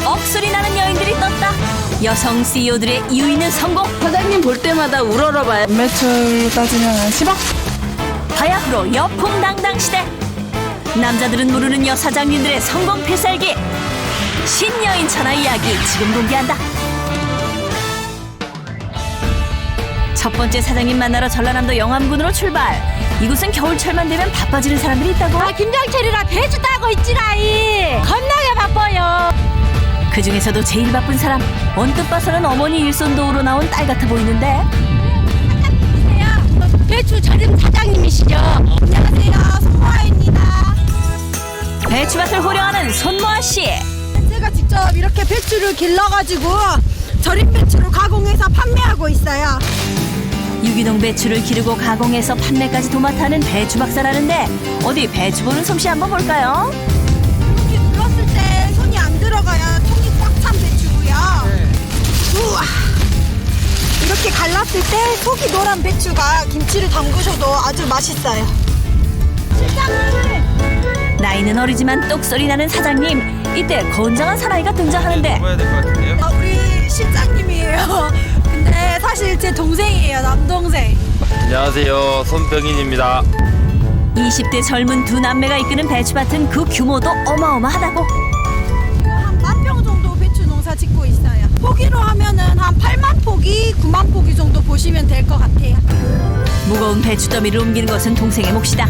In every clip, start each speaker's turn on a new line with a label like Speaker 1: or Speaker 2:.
Speaker 1: 억소리 나는 여인들이 떴다. 여성 CEO들의 이유 있는 성공.
Speaker 2: 사장님 볼 때마다 우러러봐요. 매출 따지면 10억?
Speaker 1: 바야흐로 여풍당당 시대. 남자들은 모르는 여사장님들의 성공 필살기. 신여인 천하 이야기 지금 공개한다. 첫 번째 사장님 만나러 전라남도 영암군으로 출발. 이곳은 겨울철만 되면 바빠지는 사람들이 있다고.
Speaker 3: 김장철이라 배추 따고 있지라이. 겁나게 바빠요.
Speaker 1: 그 중에서도 제일 바쁜 사람. 언뜻 봐서는 어머니 일손도우로 나온 딸 같아 보이는데.
Speaker 3: 배추 절임 사장님이시죠? 안녕하세요, 손모아입니다.
Speaker 1: 배추밭을 호령하는 손모아 씨.
Speaker 4: 제가 직접 이렇게 배추를 길러가지고 절임 배추를 가공해서 판매하고 있어요.
Speaker 1: 유기농 배추를 기르고 가공해서 판매까지 도맡아는 배추 박사라는데 어디 배추 보는 솜씨 한번 볼까요?
Speaker 4: 이렇게 눌렀을 때 손이 안 들어가요. 통이 꽉 찬 배추고요. 우와. 이렇게 갈랐을 때 속이 노란 배추가 김치를 담그셔도 아주 맛있어요. 실장님!
Speaker 1: 나이는 어리지만 똑소리 나는 사장님. 이때 건장한 사나이가 등장하는데
Speaker 5: 먹어야 될 것 같은데요?
Speaker 4: 우리 실장님이에요. 근데 사실 제 동생이에요. 남동생.
Speaker 5: 안녕하세요, 손병인입니다.
Speaker 1: 20대 젊은 두 남매가 이끄는 배추밭은 그 규모도 어마어마하다고.
Speaker 4: 한 10,000평 정도 배추 농사 짓고 있어요. 포기로 하면은 한 8만 포기, 9만 포기 정도 보시면 될 것 같아요.
Speaker 1: 무거운 배추 더미를 옮기는 것은 동생의 몫이다.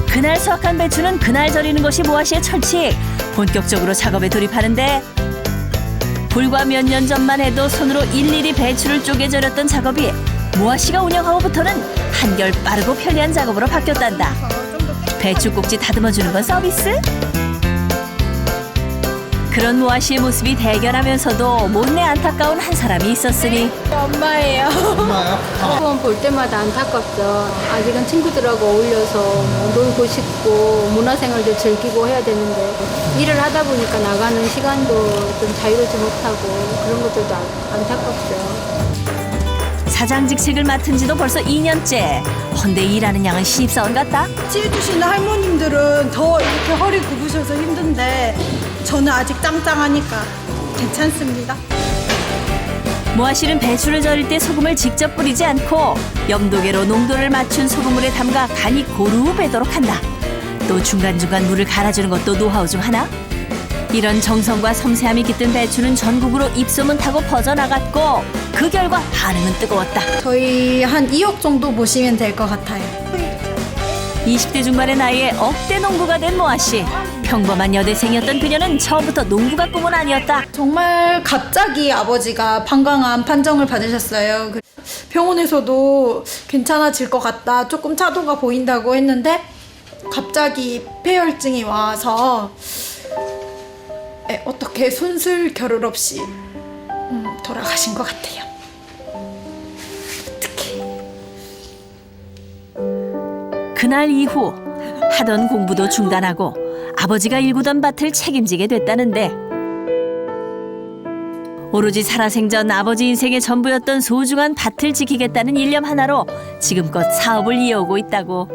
Speaker 1: 그날 수확한 배추는 그날 절이는 것이 모아 씨의 철칙. 본격적으로 작업에 돌입하는데 불과 몇 년 전만 해도 손으로 일일이 배추를 쪼개 절였던 작업이 모아 씨가 운영하고부터는 한결 빠르고 편리한 작업으로 바뀌었단다. 배추 꼭지 다듬어주는 건 서비스? 그런 모아 씨의 모습이 대견하면서도 못내 안타까운 한 사람이 있었으니
Speaker 3: 엄마예요.
Speaker 6: 엄마요?
Speaker 3: 한번 볼 때마다 안타깝죠. 아직은 친구들하고 어울려서 놀고 싶고 문화생활도 즐기고 해야 되는데 일을 하다 보니까 나가는 시간도 좀 자유롭지 못하고 그런 것들도 안타깝죠.
Speaker 1: 사장 직책을 맡은 지도 벌써 2년째. 헌데 일하는 양은 신입사원 같다.
Speaker 4: 치해주시는 할머님들은 더 이렇게 허리 굽으셔서 힘든데 저는 아직 짱짱하니까 괜찮습니다.
Speaker 1: 모아 씨는 배추를 절일 때 소금을 직접 뿌리지 않고 염도계로 농도를 맞춘 소금물에 담가 간이 고루 배도록 한다. 또 중간중간 물을 갈아주는 것도 노하우 중 하나. 이런 정성과 섬세함이 깃든 배추는 전국으로 입소문 타고 퍼져나갔고 그 결과 반응은 뜨거웠다.
Speaker 4: 저희 한 2억 정도 보시면 될 것 같아요.
Speaker 1: 20대 중반의 나이에 억대 농부가 된 모아 씨. 평범한 여대생이었던 그녀는 처음부터 농부가 꿈은 아니었다.
Speaker 4: 정말 갑자기 아버지가 방광암 판정을 받으셨어요. 병원에서도 괜찮아질 것 같다, 조금 차도가 보인다고 했는데 갑자기 폐혈증이 와서 어떻게 손쓸 겨를 없이 돌아가신 것 같아요. 어떡해.
Speaker 1: 그날 이후 하던 공부도 중단하고 아버지가 일구던 밭을 책임지게 됐다는데 오로지 살아생전 아버지 인생의 전부였던 소중한 밭을 지키겠다는 일념 하나로 지금껏 사업을 이어오고 있다고.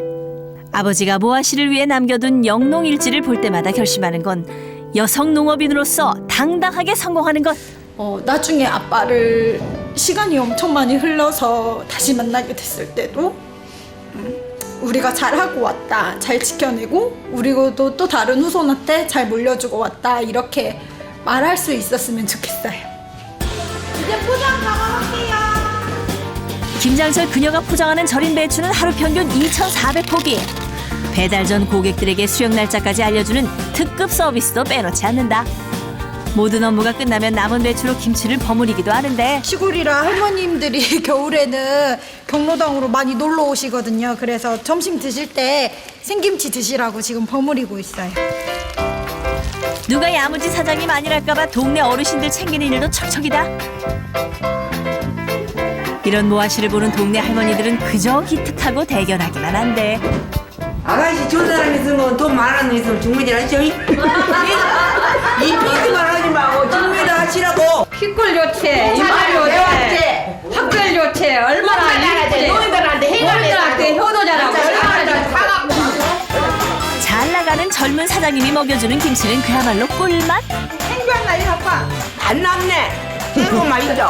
Speaker 1: 아버지가 모아 씨를 위해 남겨둔 영농일지를 볼 때마다 결심하는 건 여성 농업인으로서 당당하게 성공하는 것.
Speaker 4: 나중에 아빠를 시간이 엄청 많이 흘러서 다시 만나게 됐을 때도 우리가 잘하고 왔다, 잘 지켜내고 우리도 또 다른 후손한테 잘 물려주고 왔다, 이렇게 말할 수 있었으면 좋겠어요. 이제 포장 작업할게요.
Speaker 1: 김장철 그녀가 포장하는 절인 배추는 하루 평균 2,400포기. 배달 전 고객들에게 수령 날짜까지 알려주는 특급 서비스도 빼놓지 않는다. 모든 업무가 끝나면 남은 배추로 김치를 버무리기도 하는데
Speaker 4: 시골이라 할머님들이 겨울에는 경로당으로 많이 놀러 오시거든요. 그래서 점심 드실 때 생김치 드시라고 지금 버무리고 있어요.
Speaker 1: 누가 야무진 사장님 아니랄까봐 동네 어르신들 챙기는 일도 척척이다. 이런 모아 씨를 보는 동네 할머니들은 그저 기특하고 대견하기만 한데
Speaker 7: 아가씨 좋은 사람 있으면 돈 많은 놈 있으면 중매질 하시오. 이 비즈만 하지 말고 중매질 하시라고.
Speaker 3: 피골 좋지, 이빨 좋지, 학별 좋지, 얼마나 이쁘지.
Speaker 7: 노인들한테
Speaker 3: 노인들한테 효도 잘하고 얼마나 잘
Speaker 1: 잘 나가는 젊은 사장님이 먹여주는 김치는 그야말로 꿀맛.
Speaker 7: 안 남네. 새우 맛있죠?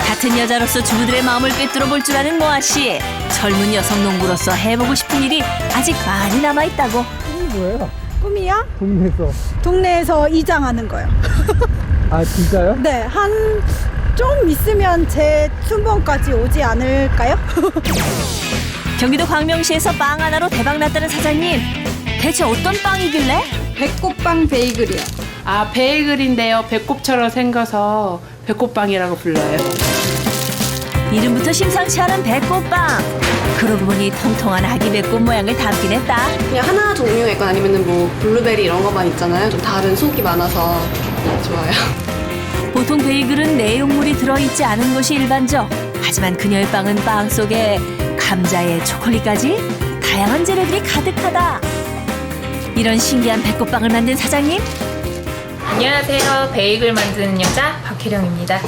Speaker 1: 같은 여자로서 주부들의 마음을 꿰뚫어 볼 줄 아는 모아 씨. 젊은 여성 농부로서 해보고 싶은 일이 아직 많이 남아 있다고.
Speaker 6: 꿈이요?
Speaker 8: 동네에서.
Speaker 6: 동네에서 이장하는 거요.
Speaker 8: 아 진짜요?
Speaker 6: 네, 한 좀 있으면 제 춘봉까지 오지 않을까요?
Speaker 1: 경기도 광명시에서 빵 하나로 대박 났다는 사장님. 대체 어떤 빵이길래?
Speaker 6: 배꼽빵 베이글이요.
Speaker 2: 아, 베이글인데요. 배꼽처럼 생겨서 배꼽빵이라고 불러요.
Speaker 1: 이름부터 심상치 않은 배꼽빵. 그러고 보니 통통한 아기 배꼽 모양을 담긴 했다.
Speaker 9: 그냥 하나 종류가 있건 아니면은 뭐 블루베리 이런 것만 있잖아요. 좀 다른 속이 많아서 좋아요.
Speaker 1: 보통 베이글은 내용물이 들어있지 않은 것이 일반적. 하지만 그녀의 빵은 빵 속에 감자에 초콜릿까지 다양한 재료들이 가득하다. 이런 신기한 배꼽빵을 만든 사장님.
Speaker 10: 안녕하세요. 베이글 만드는 여자 박혜령입니다.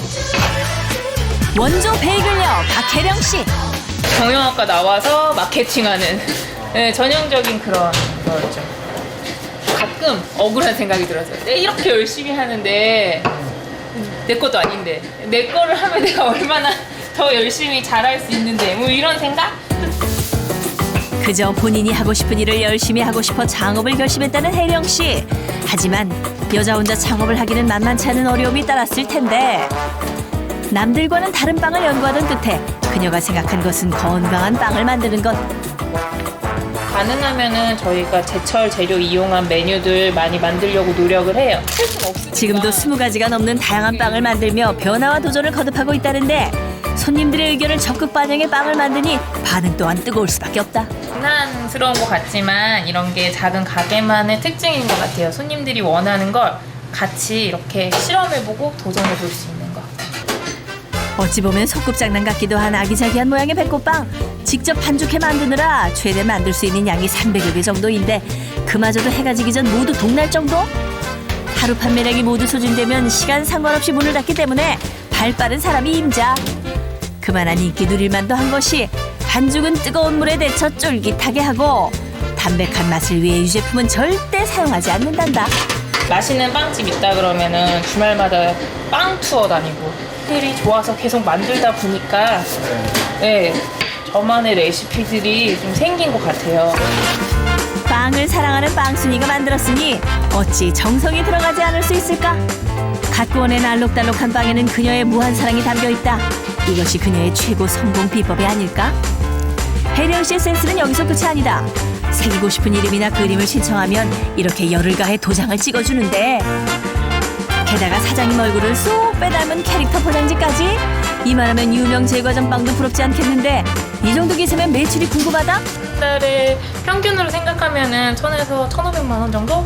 Speaker 1: 원조 베이글녀 박혜령 씨.
Speaker 10: 경영학과 나와서 마케팅하는 전형적인 그런 거였죠. 가끔 억울한 생각이 들어서 내가 이렇게 열심히 하는데 내 것도 아닌데 내 거를 하면 내가 얼마나 더 열심히 잘할 수 있는데 뭐 이런 생각?
Speaker 1: 그저 본인이 하고 싶은 일을 열심히 하고 싶어 창업을 결심했다는 혜령 씨. 하지만 여자 혼자 창업을 하기는 만만치 않은 어려움이 따랐을 텐데 남들과는 다른 빵을 연구하던 끝에 그녀가 생각한 것은 건강한 빵을 만드는 것.
Speaker 10: 가능하면은 저희가 제철 재료 이용한 메뉴들 많이 만들려고 노력을 해요.
Speaker 1: 지금도 20가지가 넘는 다양한 빵을 만들며 변화와 도전을 거듭하고 있다는데 손님들의 의견을 적극 반영해 빵을 만드니 반응 또한 뜨거울 수밖에 없다.
Speaker 10: 장난스러운 것 같지만 이런 게 작은 가게만의 특징인 것 같아요. 손님들이 원하는 걸 같이 이렇게 실험해보고 도전해볼 수 있는 거.
Speaker 1: 어찌 보면 소꿉장난 같기도 한 아기자기한 모양의 배꼽빵. 직접 반죽해 만드느라 최대 만들 수 있는 양이 300여 개 정도인데 그마저도 해가 지기 전 모두 동날 정도? 하루 판매량이 모두 소진되면 시간 상관없이 문을 닫기 때문에 발빠른 사람이 임자. 그만한 인기 누릴 만도 한 것이 반죽은 뜨거운 물에 데쳐 쫄깃하게 하고 담백한 맛을 위해 유제품은 절대 사용하지 않는단다.
Speaker 10: 맛있는 빵집 있다 그러면은 주말마다 빵 투어 다니고 호텔이 좋아서 계속 만들다 보니까 네, 저만의 레시피들이 좀 생긴 것 같아요.
Speaker 1: 빵을 사랑하는 빵순이가 만들었으니 어찌 정성이 들어가지 않을 수 있을까? 갖고 오낸 알록달록한 빵에는 그녀의 무한 사랑이 담겨있다. 이것이 그녀의 최고 성공 비법이 아닐까? 혜령 씨의 센스는 여기서 끝이 아니다. 새기고 싶은 이름이나 그림을 신청하면 이렇게 열을 가해 도장을 찍어주는데 게다가 사장님 얼굴을 쏙 빼닮은 캐릭터 포장지까지? 이만하면 유명 제과점 빵도 부럽지 않겠는데 이 정도 기세면 매출이 궁금하다?
Speaker 10: 한 달에 평균으로 생각하면은 1,000에서 1,500만 원 정도?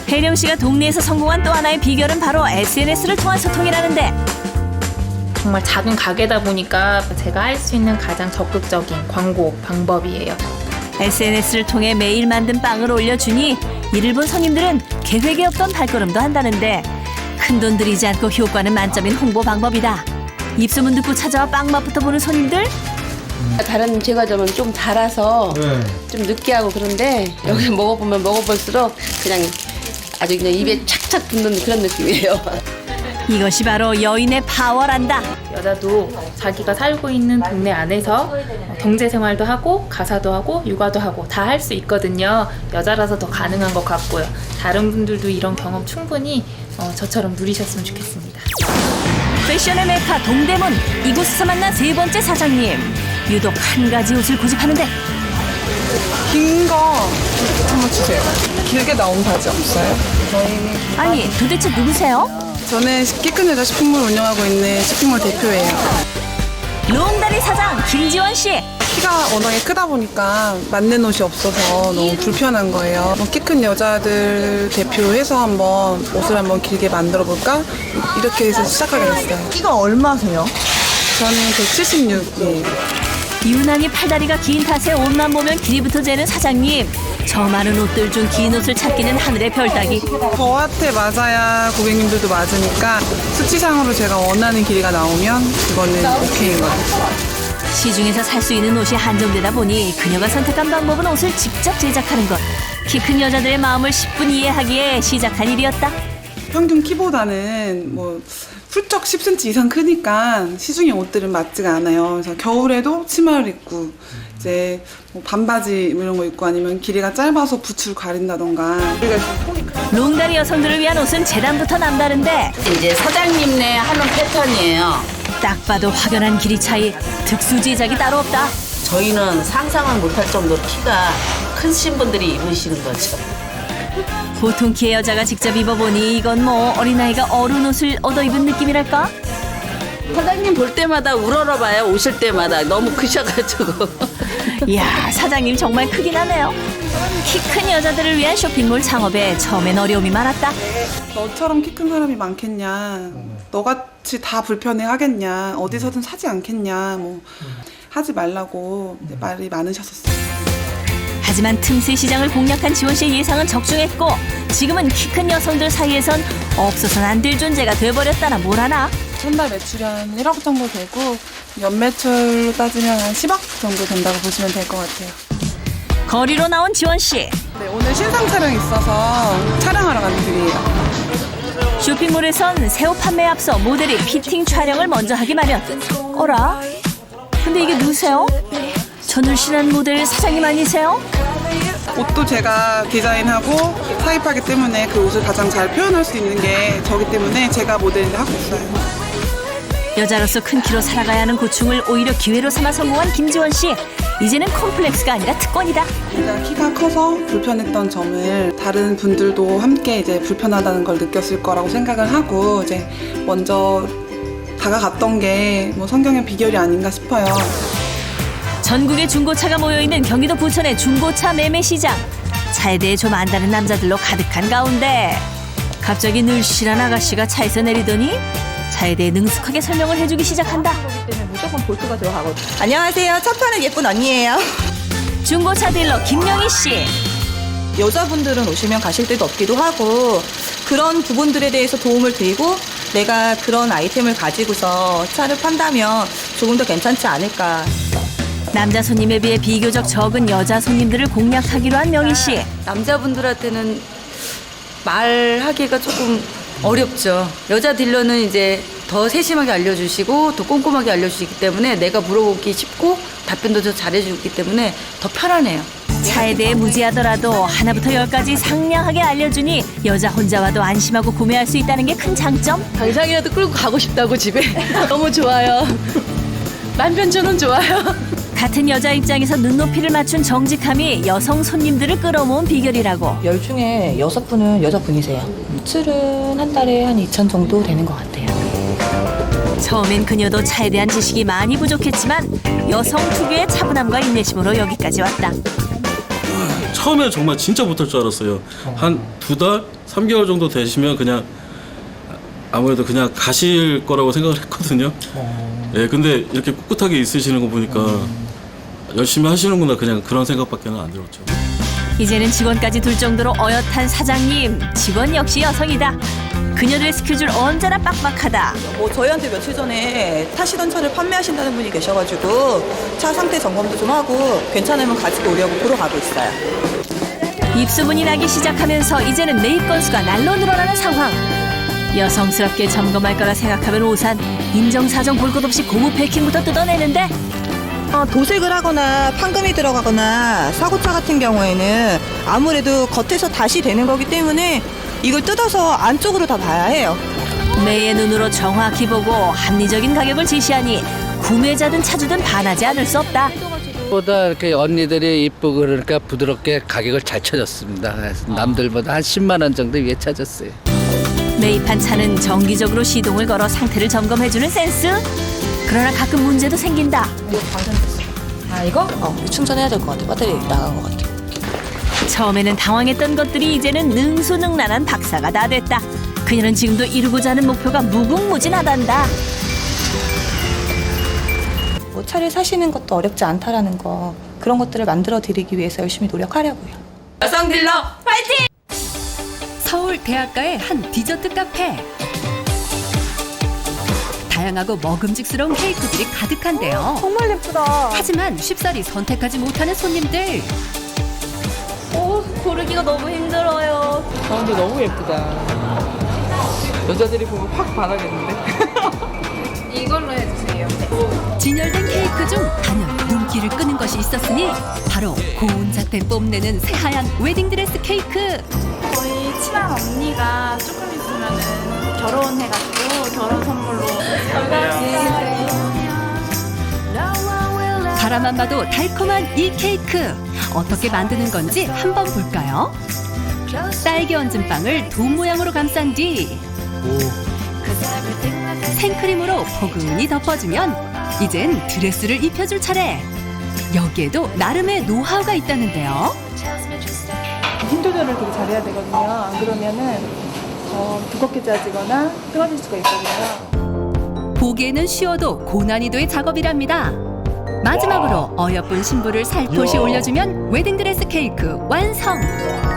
Speaker 1: 혜령 씨가 동네에서 성공한 또 하나의 비결은 바로 SNS를 통한 소통이라는데
Speaker 10: 정말 작은 가게다 보니까 제가 할 수 있는 가장 적극적인 광고 방법이에요.
Speaker 1: SNS를 통해 매일 만든 빵을 올려주니 이를 본 손님들은 계획에 없던 발걸음도 한다는데 큰돈 들이지 않고 효과는 만점인 홍보 방법이다. 입소문 듣고 찾아와 빵 맛부터 보는 손님들?
Speaker 9: 다른 제과점은 좀 달아서 좀 느끼하고 그런데 여기 먹어보면 먹어볼수록 그냥 아주 그냥 입에 착착 붙는 그런 느낌이에요.
Speaker 1: 이것이 바로 여인의 파워란다.
Speaker 10: 여자도 자기가 살고 있는 동네 안에서 경제생활도 하고 가사도 하고 육아도 하고 다 할 수 있거든요. 여자라서 더 가능한 것 같고요. 다른 분들도 이런 경험 충분히 저처럼 누리셨으면 좋겠습니다.
Speaker 1: 패션의 메카 동대문, 이곳에서 만난 세 번째 사장님. 유독 한 가지 옷을 고집하는데
Speaker 2: 긴 거 한번 주세요. 길게 나온 바지 없어요?
Speaker 1: 아니 도대체 누구세요?
Speaker 2: 저는 키 큰 여자 식품을 운영하고 있는 식품몰 대표예요.
Speaker 1: 롱다리 사장 김지원 씨.
Speaker 2: 키가 워낙에 크다 보니까 맞는 옷이 없어서 너무 불편한 거예요. 키 큰 여자들 대표해서 한번 옷을 한번 길게 만들어 볼까? 이렇게 해서 시작하게 됐어요.
Speaker 8: 키가 얼마세요?
Speaker 2: 저는 176이에요.
Speaker 1: 유난히 팔다리가 긴 탓에 옷만 보면 길이부터 재는 사장님. 저 많은 옷들 중 긴 옷을 찾기는 하늘의 별 따기.
Speaker 2: 저한테 맞아야 고객님들도 맞으니까 수치상으로 제가 원하는 길이가 나오면 그거는 오케이인 것 같아요.
Speaker 1: 시중에서 살 수 있는 옷이 한정되다 보니 그녀가 선택한 방법은 옷을 직접 제작하는 것. 키 큰 여자들의 마음을 10분 이해하기에 시작한 일이었다.
Speaker 2: 평균 키보다는 뭐 훌쩍 10cm 이상 크니까 시중의 옷들은 맞지가 않아요. 그래서 겨울에도 치마를 입고 이제 뭐 반바지 이런 거 입고 아니면 길이가 짧아서 부츠를 가린다던가.
Speaker 1: 롱다리 여성들을 위한 옷은 재단부터 남다른데
Speaker 9: 이제 사장님네 하는 패턴이에요.
Speaker 1: 딱 봐도 확연한 길이 차이, 특수 제작이 따로 없다.
Speaker 9: 저희는 상상을 못할 정도로 키가 크신 분들이 입으시는 거죠.
Speaker 1: 보통 키의 여자가 직접 입어보니 이건 뭐 어린아이가 어른 옷을 얻어입은 느낌이랄까?
Speaker 9: 사장님 볼 때마다 우러러봐요. 오실 때마다 너무 크셔가지고.
Speaker 1: 이야, 사장님 정말 크긴 하네요. 키 큰 여자들을 위한 쇼핑몰 창업에 처음엔 어려움이 많았다.
Speaker 2: 너처럼 키 큰 사람이 많겠냐, 너같이 다 불편해 하겠냐, 어디서든 사지 않겠냐, 뭐 하지 말라고 이제 말이 많으셨었어요.
Speaker 1: 하지만 틈새 시장을 공략한 지원 씨의 예상은 적중했고 지금은 키 큰 여성들 사이에선 없어서는 안 될 존재가 돼버렸다나 뭐라나.
Speaker 2: 한 달 매출이 한 1억 정도 되고 연매출로 따지면 한 10억 정도 된다고 보시면 될 것 같아요.
Speaker 1: 거리로 나온 지원 씨.
Speaker 2: 네, 오늘 신상 촬영이 있어서 촬영하러 가는 길이에요.
Speaker 1: 쇼핑몰에선 새 옷 판매에 앞서 모델이 피팅 촬영을 먼저 하기 마련. 어라? 근데 이게 누구세요? 저 늘씬한 모델 사장님 아니세요?
Speaker 2: 옷도 제가 디자인하고 타입하기 때문에 그 옷을 가장 잘 표현할 수 있는 게 저기 때문에 제가 모델을 하고 있어요.
Speaker 1: 여자로서 큰 키로 살아가야 하는 고충을 오히려 기회로 삼아 성공한 김지원 씨. 이제는 콤플렉스가 아니라 특권이다.
Speaker 2: 제가 키가 커서 불편했던 점을 다른 분들도 함께 이제 불편하다는 걸 느꼈을 거라고 생각을 하고 이제 먼저 다가갔던 게 뭐 성경의 비결이 아닌가 싶어요.
Speaker 1: 전국의 중고차가 모여있는 경기도 부천의 중고차 매매 시장. 차에 대해 좀 안다는 남자들로 가득한 가운데 갑자기 늘씬한 아가씨가 차에서 내리더니 차에 대해 능숙하게 설명을 해주기 시작한다.
Speaker 4: 안녕하세요. 차 파는 예쁜 언니예요.
Speaker 1: 중고차 딜러 김영희 씨.
Speaker 4: 여자분들은 오시면 가실 데도 없기도 하고 그런 부분들에 대해서 도움을 드리고 내가 그런 아이템을 가지고서 차를 판다면 조금 더 괜찮지 않을까.
Speaker 1: 남자 손님에 비해 비교적 적은 여자 손님들을 공략하기로 한 명희 씨.
Speaker 11: 남자분들한테는 말하기가 조금 어렵죠. 여자 딜러는 이제 더 세심하게 알려주시고 더 꼼꼼하게 알려주시기 때문에 내가 물어보기 쉽고 답변도 더 잘해주기 때문에 더 편하네요.
Speaker 1: 차에 대해 무지하더라도 하나부터 열까지 상냥하게 알려주니 여자 혼자 와도 안심하고 구매할 수 있다는 게 큰 장점.
Speaker 11: 당장이라도 끌고 가고 싶다고 집에. 너무 좋아요. 만변천은 좋아요.
Speaker 1: 같은 여자 입장에서 눈높이를 맞춘 정직함이 여성 손님들을 끌어모은 비결이라고.
Speaker 12: 10 중에 6분은 여자분이세요. 매출은 한 달에 한 2천 정도 되는 것 같아요.
Speaker 1: 처음엔 그녀도 차에 대한 지식이 많이 부족했지만 여성 특유의 차분함과 인내심으로 여기까지 왔다.
Speaker 13: 처음에 정말 진짜 못할 줄 알았어요. 한 2달, 3개월 정도 되시면 그냥 아무래도 그냥 가실 거라고 생각을 했거든요. 예, 근데 이렇게 꿋꿋하게 있으시는 거 보니까 열심히 하시는구나, 그냥 그런 생각밖에는 안 들었죠.
Speaker 1: 이제는 직원까지 둘 정도로 어엿한 사장님. 직원 역시 여성이다. 그녀들의 스케줄 언제나 빡빡하다.
Speaker 4: 뭐 저희한테 며칠 전에 타시던 차를 판매하신다는 분이 계셔가지고 차 상태 점검도 좀 하고 괜찮으면 가지고 오려고 보러 가고 있어요.
Speaker 1: 입소문이 나기 시작하면서 이제는 매입 건수가 날로 늘어나는 상황. 여성스럽게 점검할 거라 생각하면 오산, 인정사정 볼 것 없이 고무 패킹부터 뜯어내는데
Speaker 4: 도색을 하거나 판금이 들어가거나 사고차 같은 경우에는 아무래도 겉에서 다시 되는 거기 때문에 이걸 뜯어서 안쪽으로 다 봐야 해요.
Speaker 1: 매의 눈으로 정확히 보고 합리적인 가격을 제시하니 구매자든 차주든 반하지 않을 수 없다.
Speaker 14: 보다 이렇게 언니들이 이쁘고 그러니까 부드럽게 가격을 잘 쳐줬습니다. 남들보다 한 10만 원 정도 위에 쳐줬어요.
Speaker 1: 매입한 차는 정기적으로 시동을 걸어 상태를 점검해주는 센스? 그러나 가끔 문제도 생긴다.
Speaker 12: 이거? 충전해야 될 것 같아. 배터리 나간 것 같아.
Speaker 1: 처음에는 당황했던 것들이 이제는 능수능란한 박사가 다 됐다. 그녀는 지금도 이루고자 하는 목표가 무궁무진하단다.
Speaker 12: 뭐 차를 사시는 것도 어렵지 않다라는 거, 그런 것들을 만들어 드리기 위해서 열심히 노력하려고요.
Speaker 11: 여성 딜러 파이팅!
Speaker 15: 서울 대학가의 한 디저트 카페. 다양하고 먹음직스러운 케이크들이 가득한데요.
Speaker 6: 정말 예쁘다.
Speaker 15: 하지만 쉽사리 선택하지 못하는 손님들.
Speaker 10: 고르기
Speaker 1: 살기가 너무 힘들어요.
Speaker 11: 아, 근데 너무 예쁘다. 여자들이 보면 확 반하겠는데?
Speaker 10: 이걸로 해주세요.
Speaker 15: 진열된 케이크 중 단연 눈길을 끄는 것이 있었으니 바로 고운 자태 뽐내는 새하얀 웨딩드레스 케이크.
Speaker 4: 저희 친한 언니가 조금 있으면은 결혼해가지고 결혼 선물로.
Speaker 15: 바라만 봐도 달콤한 이 케이크 어떻게 만드는 건지 한번 볼까요? 딸기 얹은 빵을 돈 모양으로 감싼 뒤 생크림으로 포근히 덮어주면 이젠 드레스를 입혀줄 차례. 여기에도 나름의 노하우가 있다는데요.
Speaker 12: 힘 조절을 되게 잘해야 되거든요. 안 그러면은 두껍게 짜지거나 끊어질 수가 있거든요.
Speaker 15: 보기에는 쉬워도 고난이도의 작업이랍니다. 마지막으로 어여쁜 신부를 살포시 올려주면 웨딩드레스 케이크 완성!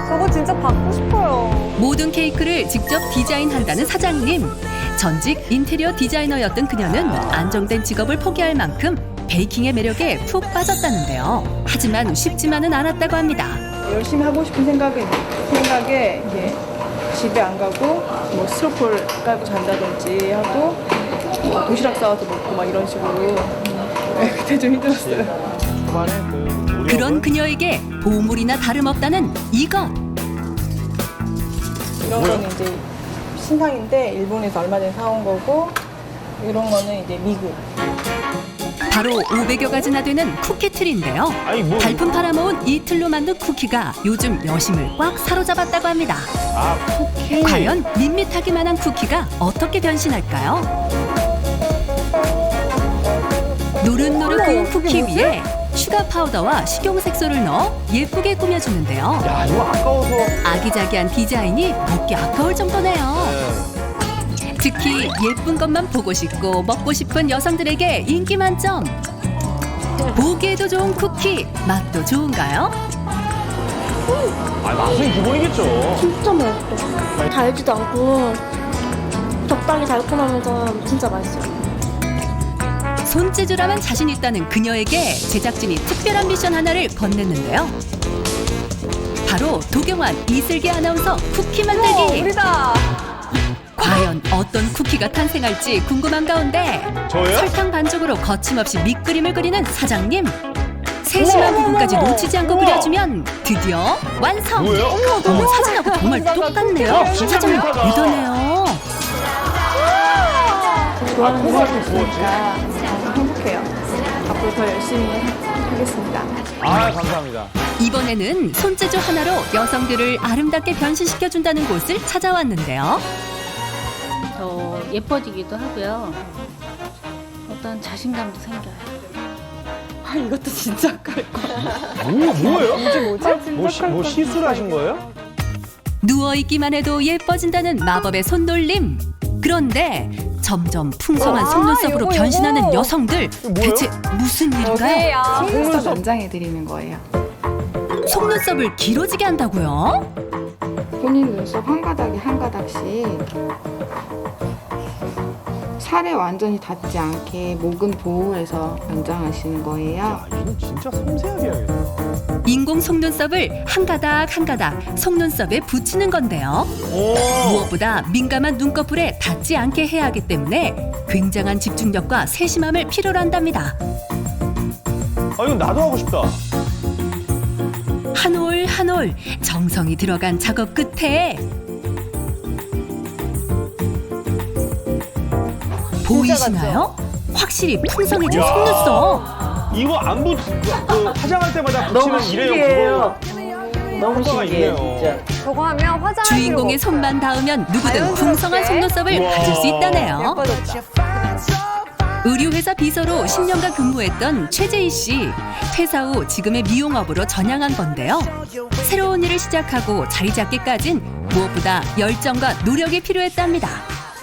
Speaker 6: 저거 진짜 받고 싶어요.
Speaker 15: 모든 케이크를 직접 디자인한다는 사장님. 전직 인테리어 디자이너였던 그녀는 안정된 직업을 포기할 만큼 베이킹의 매력에 푹 빠졌다는데요. 하지만 쉽지만은 않았다고 합니다.
Speaker 12: 열심히 하고 싶은 생각에 이제 집에 안 가고 뭐 스티로폴 깔고 잔다든지 하고 뭐 도시락 싸와서 먹고 막 이런 식으로 그때 좀 힘들었어요.
Speaker 15: 그런 그녀에게 보물이나 다름없다는 이것.
Speaker 12: 이런 거는 이제 신상인데 일본에서 얼마 전에 사온 거고 이런 거는 이제 미국.
Speaker 15: 바로 500여 가지나 되는 쿠키틀인데요. 발품 팔아모은 이 틀로 만든 쿠키가 요즘 여심을 꽉 사로잡았다고 합니다.
Speaker 16: 쿠키.
Speaker 15: 과연 밋밋하기만 한 쿠키가 어떻게 변신할까요? 노릇노릇 구운 쿠키 위에 슈가 파우더와 식용색소를 넣어 예쁘게 꾸며주는데요.
Speaker 16: 야, 이거 아까워서.
Speaker 15: 아기자기한 디자인이 먹기 아까울 정도네요. 특히 예쁜 것만 보고 싶고 먹고 싶은 여성들에게 인기 만점. 보기에도 좋은 쿠키, 맛도 좋은가요?
Speaker 16: 맛은 기본이겠죠.
Speaker 17: 진짜 맛있어. 달지도 않고 적당히 달콤하면서 진짜 맛있어요.
Speaker 15: 손재주라면 자신 있다는 그녀에게 제작진이 특별한 미션 하나를 건넸는데요. 바로 도경환, 이슬기 아나운서 쿠키 만들기.
Speaker 6: 우리다.
Speaker 15: 과연 어떤 쿠키가 탄생할지 궁금한 가운데
Speaker 16: 저요?
Speaker 15: 설탕 반죽으로 거침없이 밑그림을 그리는 사장님. 세심한 부분까지 놓치지 않고 그려주면 드디어 완성!
Speaker 16: 뭐예요?
Speaker 15: 어머, 사진하고 정말 똑같네요. 사장님 대단해요.
Speaker 12: 좋아하는 거 하고 있으니까 행복해요. 앞으로 더 열심히 하겠습니다.
Speaker 16: 감사합니다.
Speaker 15: 이번에는 손재주 하나로 여성들을 아름답게 변신시켜준다는 곳을 찾아왔는데요.
Speaker 3: 더 예뻐지기도 하고요. 어떤 자신감도 생겨요.
Speaker 4: 이것도 진짜 아까울 거야.
Speaker 16: 뭐예요?
Speaker 4: 뭐지?
Speaker 16: 뭐 시술 하신 거예요?
Speaker 15: 누워있기만 해도 예뻐진다는 마법의 손놀림. 그런데 점점 풍성한 속눈썹으로
Speaker 6: 요거.
Speaker 15: 변신하는 여성들. 대체 무슨 일인가요?
Speaker 12: 속눈썹 연장해드리는 거예요.
Speaker 15: 속눈썹을 길어지게 한다고요?
Speaker 12: 본인 눈썹 한 가닥에 한 가닥씩 살에 완전히 닿지 않게 목은 보호해서 연장하시는 거예요.
Speaker 16: 이거 진짜 섬세하게 해야겠다.
Speaker 15: 인공 속눈썹을 한 가닥 한 가닥 속눈썹에 붙이는 건데요. 무엇보다 민감한 눈꺼풀에 닿지 않게 해야 하기 때문에 굉장한 집중력과 세심함을 필요로 한답니다.
Speaker 16: 이건 나도 하고 싶다.
Speaker 15: 한 올 한 올 정성이 들어간 작업 끝에 보이시나요? 확실히 풍성해진
Speaker 16: 이야.
Speaker 15: 속눈썹.
Speaker 16: 이거 안 화장할 때마다 붙이는 이래요.
Speaker 7: 너무
Speaker 16: 신기해요,
Speaker 7: 진짜.
Speaker 6: 저거 하면 화장.
Speaker 15: 주인공의 손만 닿으면 누구든 풍성한 속눈썹을
Speaker 16: 우와.
Speaker 15: 가질 수 있다네요.
Speaker 6: 예뻐졌다.
Speaker 15: 의류회사 비서로 10년간 근무했던 최재희 씨. 퇴사 후 지금의 미용업으로 전향한 건데요. 새로운 일을 시작하고 자리 잡기까진 무엇보다 열정과 노력이 필요했답니다.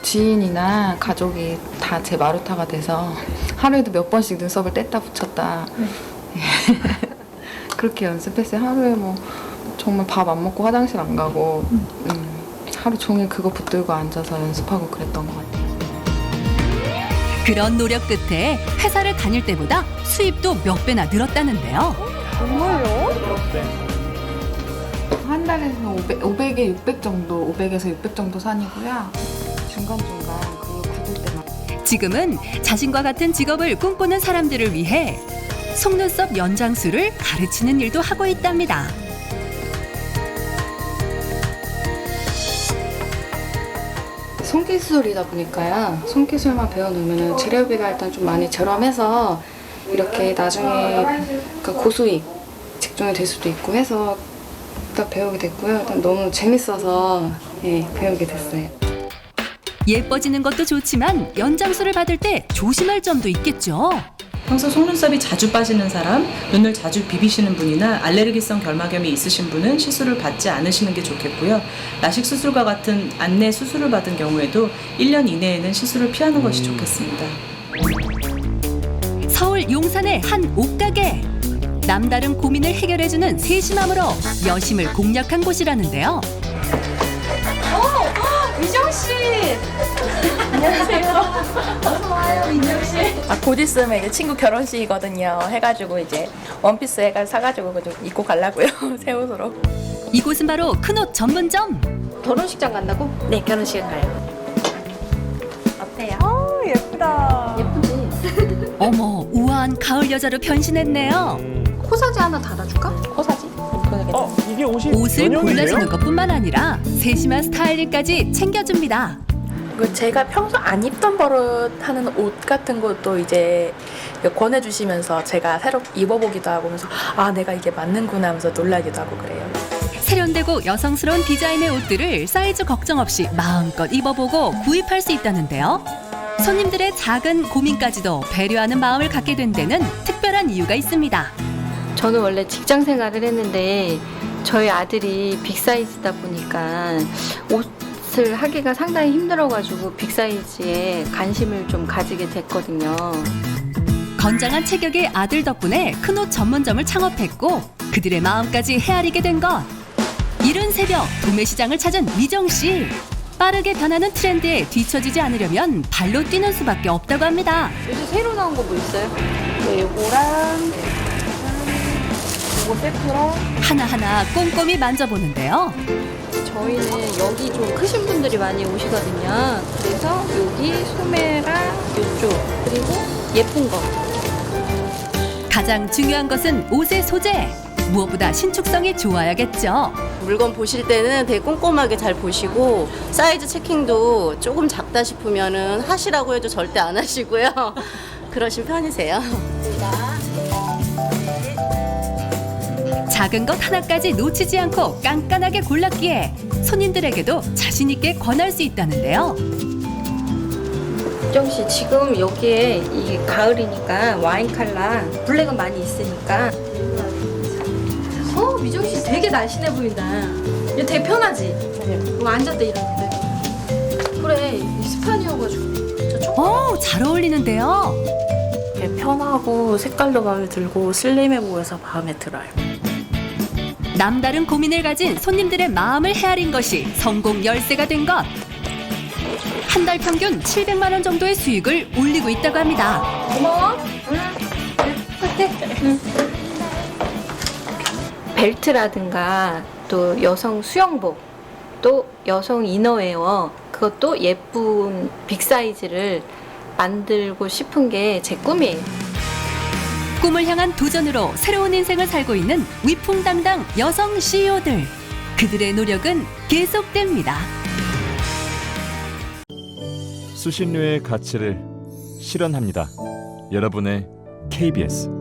Speaker 12: 지인이나 가족이 다 제 마루타가 돼서 하루에도 몇 번씩 눈썹을 뗐다 붙였다. 그렇게 연습했어요. 하루에 뭐 정말 밥 안 먹고 화장실 안 가고 하루 종일 그거 붙들고 앉아서 연습하고 그랬던 것 같아요.
Speaker 15: 그런 노력 끝에 회사를 다닐 때보다 수입도 몇 배나 늘었다는데요.
Speaker 6: 정말요?
Speaker 18: 한 달에는 500에 600 정도, 500에서 600 정도 선이고요. 중간중간 근육 굳을 때만.
Speaker 15: 지금은 자신과 같은 직업을 꿈꾸는 사람들을 위해 속눈썹 연장술을 가르치는 일도 하고 있답니다.
Speaker 18: 손기술이다 보니까요. 손기술만 배워놓으면 재료비가 일단 좀 많이 저렴해서 이렇게 나중에 고수익 직종이 될 수도 있고 해서 딱 배우게 됐고요. 일단 너무 재밌어서 배우게 됐어요.
Speaker 15: 예뻐지는 것도 좋지만 연장술을 받을 때 조심할 점도 있겠죠.
Speaker 19: 평소 속눈썹이 자주 빠지는 사람, 눈을 자주 비비시는 분이나 알레르기성 결막염이 있으신 분은 시술을 받지 않으시는 게 좋겠고요. 라식 수술과 같은 안내 수술을 받은 경우에도 1년 이내에는 시술을 피하는 것이 좋겠습니다.
Speaker 15: 서울 용산의 한 옷가게. 남다른 고민을 해결해주는 세심함으로 여심을 공략한 곳이라는데요.
Speaker 20: 미정 씨. 안녕하세요. 어서 와요, 민정 씨.
Speaker 21: 곧 있으면 이제 친구 결혼식이거든요. 해가지고 이제 원피스 해가지고 사가지고 입고 가려고요. 새 옷으로.
Speaker 15: 이곳은 바로 큰옷 전문점.
Speaker 21: 결혼식장 간다고? 네, 결혼식 가요. 어때요?
Speaker 20: 예쁘다.
Speaker 21: 예쁘지?
Speaker 15: 어머, 우아한 가을 여자로 변신했네요.
Speaker 21: 코사지 하나 달아줄까? 코사지?
Speaker 16: 이게
Speaker 15: 옷을
Speaker 16: 연형이네요?
Speaker 15: 골라주는 것뿐만 아니라 세심한 스타일링까지 챙겨줍니다.
Speaker 21: 제가 평소 안 입던 버릇하는 옷 같은 것도 이제 권해주시면서 제가 새로 입어보기도 하고 하면서 아 내가 이게 맞는구나 하면서 놀라기도 하고 그래요.
Speaker 15: 세련되고 여성스러운 디자인의 옷들을 사이즈 걱정 없이 마음껏 입어보고 구입할 수 있다는데요. 손님들의 작은 고민까지도 배려하는 마음을 갖게 된 데는 특별한 이유가 있습니다.
Speaker 3: 저는 원래 직장 생활을 했는데 저희 아들이 빅사이즈다 보니까 옷을 하기가 상당히 힘들어가지고 빅사이즈에 관심을 좀 가지게 됐거든요.
Speaker 15: 건장한 체격의 아들 덕분에 큰옷 전문점을 창업했고 그들의 마음까지 헤아리게 된 것. 이른 새벽 도매시장을 찾은 미정 씨. 빠르게 변하는 트렌드에 뒤처지지 않으려면 발로 뛰는 수밖에 없다고 합니다.
Speaker 3: 요새 새로 나온 거 뭐 있어요?
Speaker 21: 네, 요거랑 요거 세트랑
Speaker 15: 하나하나 꼼꼼히 만져보는데요.
Speaker 3: 저희는 여기 좀 크신 분들이 많이 오시거든요. 그래서 여기 소매랑 이쪽 그리고 예쁜 거.
Speaker 15: 가장 중요한 것은 옷의 소재. 무엇보다 신축성이 좋아야겠죠.
Speaker 9: 물건 보실 때는 되게 꼼꼼하게 잘 보시고 사이즈 체킹도 조금 작다 싶으면은 하시라고 해도 절대 안 하시고요. 그러신 편이세요.
Speaker 15: 작은 것 하나까지 놓치지 않고 깐깐하게 골랐기에 손님들에게도 자신 있게 권할 수 있다는데요.
Speaker 3: 미정 씨 지금 여기에 이 가을이니까 와인 컬러 블랙은 많이 있으니까. 미정 씨 되게 날씬해 보인다. 이거 되게 편하지? 이거 앉았다 일어났다. 그래 스판이어가지고.
Speaker 15: 잘 어울리는데요.
Speaker 21: 편하고 색깔도 마음에 들고 슬림해 보여서 마음에 들어요.
Speaker 15: 남다른 고민을 가진 손님들의 마음을 헤아린 것이 성공 열쇠가 된 것. 한 달 평균 700만 원 정도의 수익을 올리고 있다고 합니다.
Speaker 3: 고마워. 벨트라든가 또 여성 수영복, 또 여성 이너웨어, 그것도 예쁜 빅사이즈를 만들고 싶은 게 제 꿈이에요.
Speaker 15: 꿈을 향한 도전으로 새로운 인생을 살고 있는 위풍당당 여성 CEO들. 그들의 노력은 계속됩니다.
Speaker 22: 수신료의 가치를 실현합니다. 여러분의 KBS